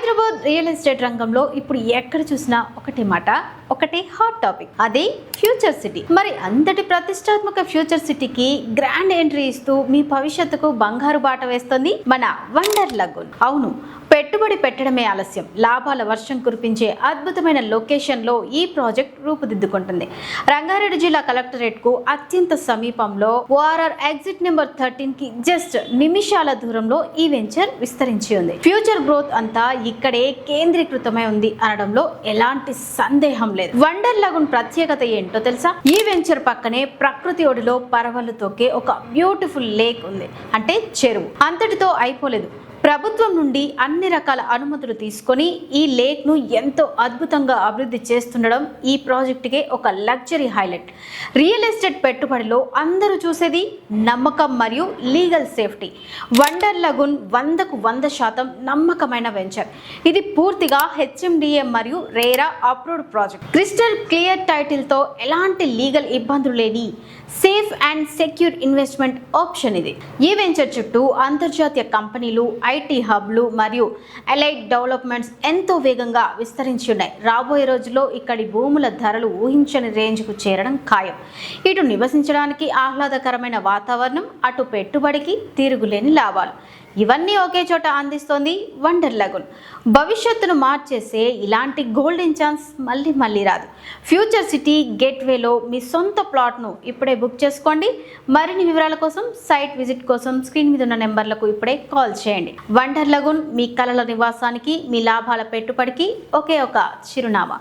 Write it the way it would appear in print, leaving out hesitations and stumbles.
Hyderabad real estate రంగంలో ఇప్పుడు ఎక్కడ చూసినా ఒకటి మాట, ఒకటి హాట్ టాపిక్, అదే ఫ్యూచర్ సిటీ. మరి అంతటి ప్రతిష్టాత్మక ఫ్యూచర్ సిటీకి గ్రాండ్ ఎంట్రీ ఇస్తూ మీ భవిష్యత్తుకు బంగారు బాట వేస్తుంది మన వండర్ లగూన్. అవును, పెట్టుబడి పెట్టడమే ఆలస్యం, లాభాల వర్షం కురిపించే అద్భుతమైన లొకేషన్లో ఈ ప్రాజెక్ట్ రూపుదిద్దుకుంటుంది. రంగారెడ్డి జిల్లా కలెక్టరేట్ కు అత్యంత సమీపంలో ఓఆర్ఆర్ ఎగ్జిట్ నెంబర్ 13 కి జస్ట్ నిమిషాల దూరంలో ఈ వెంచర్ విస్తరించి ఉంది. ఫ్యూచర్ గ్రోత్ అంతా ఇక్కడే కేంద్రీకృతమై ఉంది అనడంలో ఎలాంటి సందేహం లేదు. వండర్ లగూన్ ప్రత్యేకత ఏంటో తెలుసా? ఈ వెంచర్ పక్కనే ప్రకృతి ఒడిలో పరవళ్ళు తొక్కే ఒక బ్యూటిఫుల్ లేక్ ఉంది. అంటే చెరువు. అంతటితో అయిపోలేదు. ప్రభుత్వం నుండి అన్ని రకాల అనుమతులు తీసుకొని ఈ లేక్ ను ఎంతో అద్భుతంగా అభివృద్ధి చేస్తుండడం ఈ ప్రాజెక్టుకే ఒక లగ్జరీ హైలైట్. రియల్ ఎస్టేట్ పెట్టుబడిలో అందరూ చూసేది నమ్మకం మరియు లీగల్ సేఫ్టీ. వండర్ లగూన్ 100కు 100% నమ్మకమైన వెంచర్. ఇది పూర్తిగా హెచ్ఎండిఏ మరియు RERA approved project. Crystal clear title తో ఎలాంటి లీగల్ ఇబ్బందులు లేని safe and secure investment option ఇది. ఈ వెంచర్ చుట్టూ అంతర్జాతీయ కంపెనీలు, ఐటీ హబ్లు మరియు అలైడ్ డెవలప్మెంట్స్ ఎంతో వేగంగా విస్తరించి ఉన్నాయి. రాబోయే రోజుల్లో ఇక్కడి భూముల ధరలు ఊహించని రేంజ్కు చేరడం ఖాయం. ఇటు నివసించడానికి ఆహ్లాదకరమైన వాతావరణం, అటు పెట్టుబడికి తిరుగులేని లాభాలు, ఇవన్నీ ఒకే చోట అందిస్తోంది వండర్ లగూన్. భవిష్యత్తును మార్చేసే ఇలాంటి గోల్డెన్ ఛాన్స్ మళ్ళీ మళ్ళీ రాదు. ఫ్యూచర్ సిటీ గేట్వేలో మీ సొంత ప్లాట్ను ఇప్పుడే బుక్ చేసుకోండి. మరిన్ని వివరాల కోసం, సైట్ విజిట్ కోసం స్క్రీన్ మీద ఉన్న నెంబర్లకు ఇప్పుడే కాల్ చేయండి. వండర్ లగూన్ మీ కలల నివాసానికి, మీ లాభాల పెట్టుబడికి ఒకే ఒక చిరునామా.